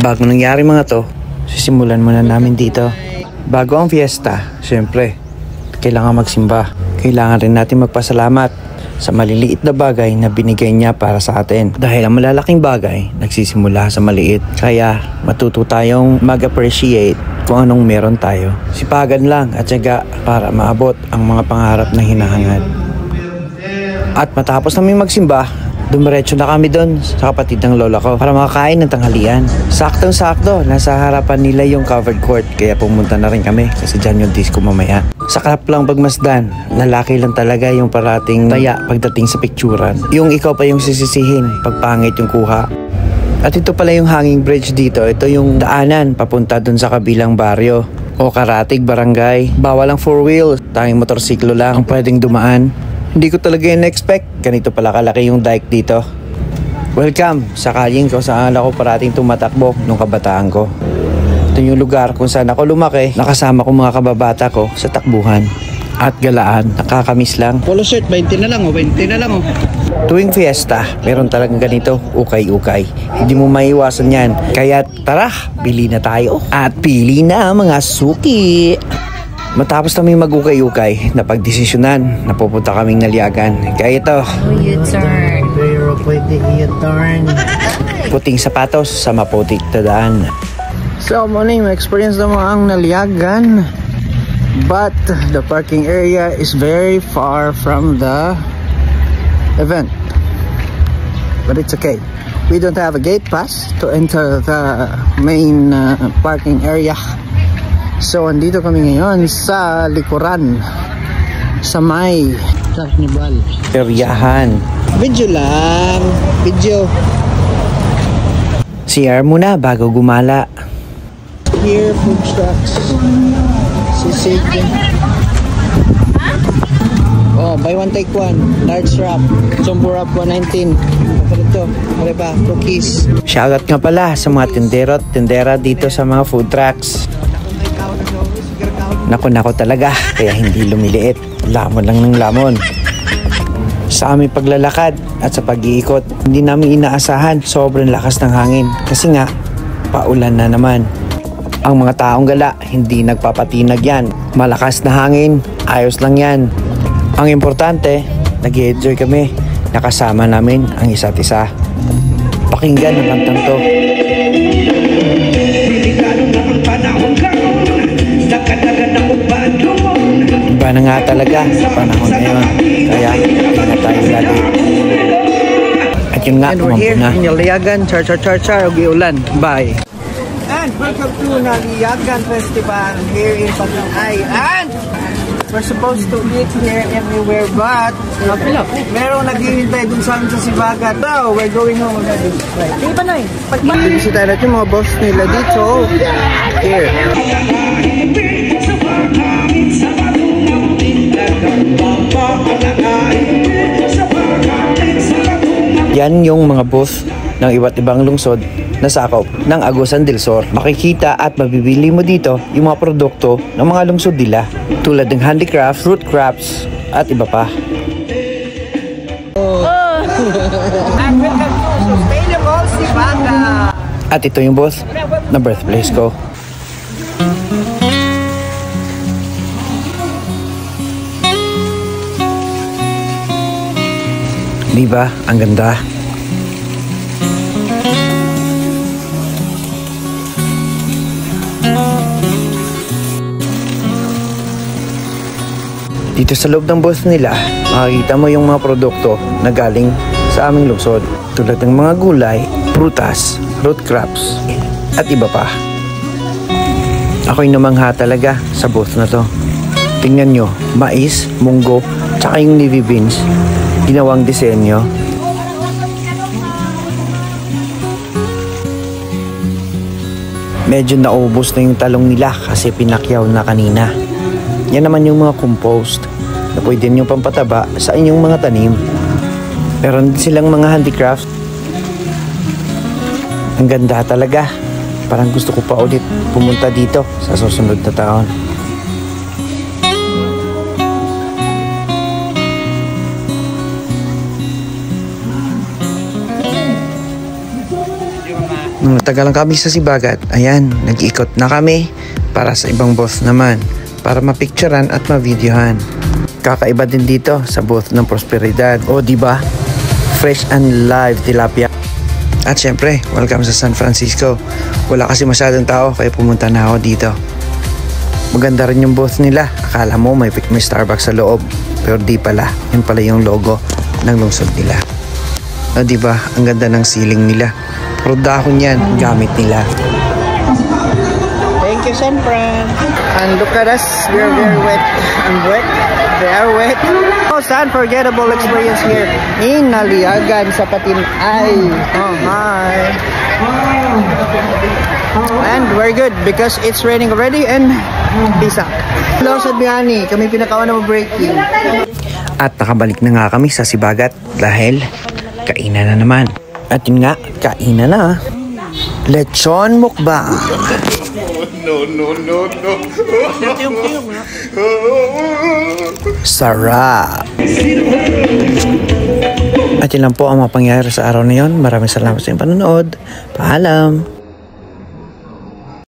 Bago nangyari mga to, sisimulan muna namin dito. Bago ang fiesta, syempre, kailangan magsimba. Kailangan rin natin magpasalamat sa maliliit na bagay na binigay niya para sa atin. Dahil ang malalaking bagay, nagsisimula sa maliit. Kaya matuto tayong mag-appreciate kung anong meron tayo. Sipagan lang at syaga para maabot ang mga pangarap na hinahangad. At matapos namin magsimba, dumiretso na kami doon sa kapatid ng lola ko para makakain ng tanghalian. Saktong-sakto, nasa harapan nila yung covered court kaya pumunta na rin kami kasi dyan yung disco mamaya. Saklap lang pagmasdan, lalaki lang talaga yung parating taya pagdating sa picturan. Yung ikaw pa yung sisisihin pag pangit yung kuha. At ito pala yung hanging bridge dito. Ito yung daanan papunta doon sa kabilang baryo o Karatig Barangay. Bawal ang 4-wheel, tanging motorsiklo lang ang pwedeng dumaan. Hindi ko talaga in-expect. Ganito pala kalaki yung dike dito. Welcome sa kalye kung saan ako parating tumatakbo nung kabataan ko. Ito yung lugar kung saan ako lumaki. Nakasama ko mga kababata ko sa takbuhan at galaan. Nakakamiss lang. Polo shirt, 20 na lang o, 20 na lang o. Tuwing fiesta, meron talagang ganito, ukay-ukay. Hindi mo maiwasan yan. Kaya tara, bili na tayo. At pili na mga suki. Matapos namin mag-ukay-ukay, napagdesisyonan na pupunta kaming Naliagan. Kaya ito, U-turn. Pero pwede u-turn. puting sapatos sa maputik na daan. So, morning, experience naman ang Naliagan. But the parking area is very far from the event. But it's okay. We don't have a gate pass to enter the main parking area. So, andito kami ngayon sa likuran sa may Carnival. peryahan. Video lang. Video. CR muna bago gumala. Here, food trucks. Sisig. Oh, buy one take one. Large wrap. Jumbo wrap 119. Ito. Ano ba? Cookies. Shoutout nga pala sa mga tindero at tindera dito sa mga food trucks. Nako talaga, kaya hindi lumiliit. Lamon lang ng lamon. Sa aming paglalakad at sa pag-iikot, hindi namin inaasahan sobrang lakas ng hangin. Kasi nga, paulan na naman. Ang mga taong gala, hindi nagpapatinag yan. Malakas na hangin, ayos lang yan. Ang importante, nag-enjoy kami. Nakasama namin ang isa't isa. Pakinggan ang kantang to. Iba na nga talaga sa panahon ngayon. Kaya ingat tayo lagi. At yun nga, And we're here in Naliagan. Char, ulan. Bye. And welcome to Naliagan Festival here in Pagkakay. And we're supposed to eat here everywhere, but merong naghihintay dun sa amin sa Sibagat. So, we're going home already. Right. Hindi pa na eh. Pag-ibisita natin yung mga boss nila dito. Here. Yan yung mga booth ng iba't ibang lungsod na sakop ng Agusan del Sur. Makikita at mabibili mo dito yung mga produkto ng mga lungsod nila tulad ng handicraft, fruit crafts at iba pa. At ito yung booth na birthplace ko. Diba? Ang ganda. Dito sa loob ng booth nila, makikita mo yung mga produkto na galing sa aming lungsod. Tulad ng mga gulay, prutas, root crops, at iba pa. Ako'y namangha talaga sa booth na to. Tingnan nyo, mais, munggo, tsaka yung navy beans. Ginawang disenyo. Medyo naubos na yung talong nila kasi pinakyaw na kanina. Yan naman yung mga compost na pwede nyo pampataba sa inyong mga tanim. Meron din silang mga handicraft. Ang ganda talaga. Parang gusto ko pa ulit pumunta dito sa susunod na taon. Nung natagalan kami sa Sibagat, ayan, nag-ikot na kami para sa ibang booth naman para mapicturean at mavideohan. Kakaiba din dito sa booth ng Prosperidad. O diba? Fresh and live tilapia. At syempre, welcome sa San Francisco. Wala kasi masyadong tao kaya pumunta na ako dito. Maganda rin yung booth nila. Akala mo may Starbucks sa loob. Pero di pala. Yun pala yung logo ng lungsod nila. O diba? Ang ganda ng ceiling nila. Puro dahon yan. Gamit nila. Thank you, San Fran. And look at us. We're very wet. I'm wet. They are wet. Most unforgettable experience here in Naliagan sa Patinay. Oh, hi. And we're good because it's raining already and peace out. Hello, Sadbiani. Kami pinakauna mag-breaking. At nakabalik na nga kami sa Sibagat dahil kainan na naman. At yun nga, kainan na. Lechon mukbang. No. Sarap. At yun lang po ang mapangyayari sa araw na yun. Maraming salamat sa inyong panonood. Paalam.